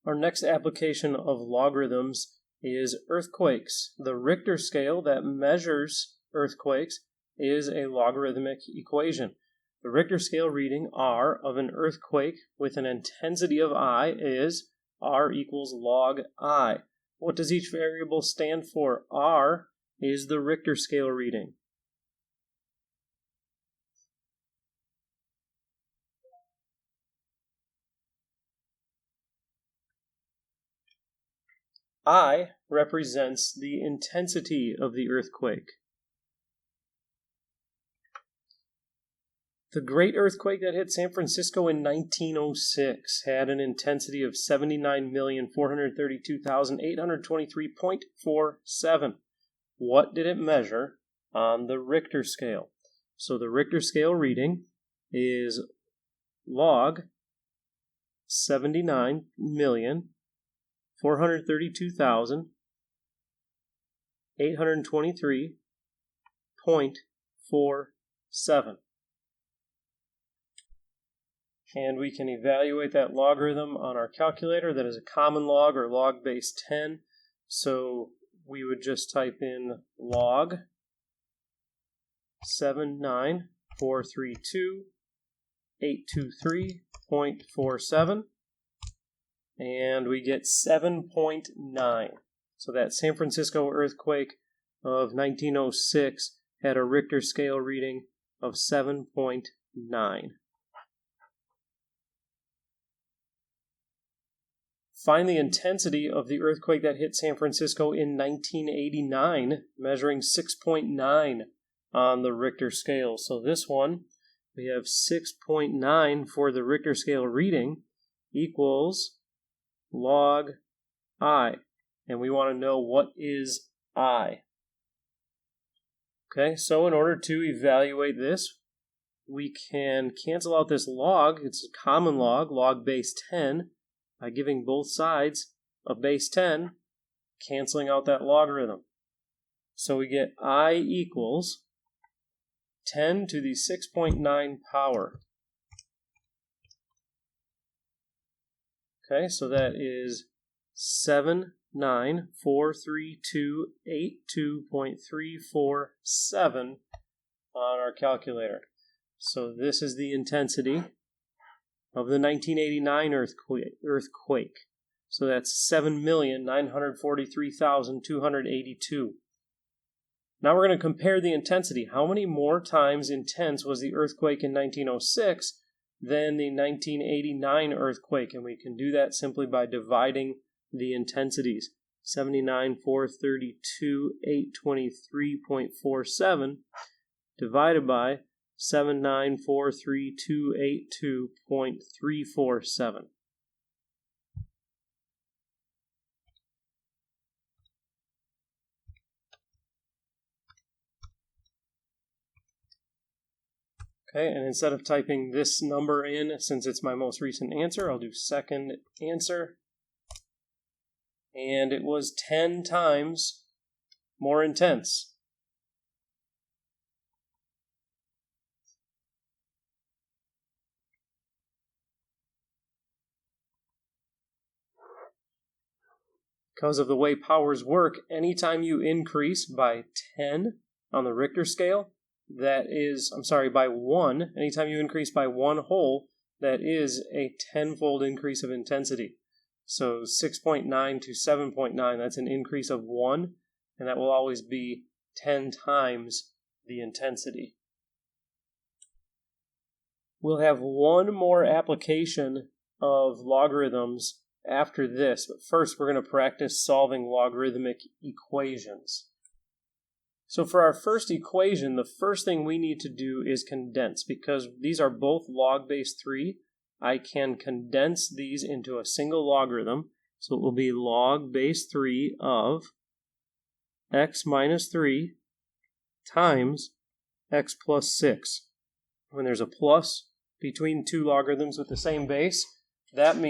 Our next application of logarithms is earthquakes. The Richter scale that measures earthquakes is a logarithmic equation. The Richter scale reading R of an earthquake with an intensity of I is R equals log I. What does each variable stand for? R is the Richter scale reading. I represents the intensity of the earthquake. The great earthquake that hit San Francisco in 1906 had an intensity of 79,432,823.47. What did it measure on the Richter scale? So the Richter scale reading is log 79,432,823.47. And we can evaluate that logarithm on our calculator. That is a common log or log base 10. So we would just type in log 79,432,823.47. And we get 7.9. So that San Francisco earthquake of 1906 had a Richter scale reading of 7.9. Find the intensity of the earthquake that hit San Francisco in 1989, measuring 6.9 on the Richter scale. So this one, we have 6.9 for the Richter scale reading equals log I. And we want to know what is I. Okay, so in order to evaluate this, we can cancel out this log. It's a common log, log base 10. By giving both sides a base 10, canceling out that logarithm. So we get I equals 10 to the 6.9 power. Okay, so that is 7943282.347 on our calculator. So this is the intensity of the 1989 earthquake. So that's 7,943,282. Now we're going to compare the intensity. How many more times intense was the earthquake in 1906 than the 1989 earthquake? And we can do that simply by dividing the intensities. 79,432,823.47 divided by 7943282.347. Okay, and instead of typing this number in, since it's my most recent answer, I'll do second answer. And it was 10 times more intense. Because of the way powers work, anytime you increase by 10 on the Richter scale, by 1, anytime you increase by 1 whole, that is a 10-fold increase of intensity. So 6.9 to 7.9, that's an increase of 1, and that will always be 10 times the intensity. We'll have one more application of logarithms after this, but first we're going to practice solving logarithmic equations. So for our first equation, the first thing we need to do is condense. Because these are both log base 3, I can condense these into a single logarithm. So it will be log base 3 of x minus 3 times x plus 6. When there's a plus between two logarithms with the same base, that means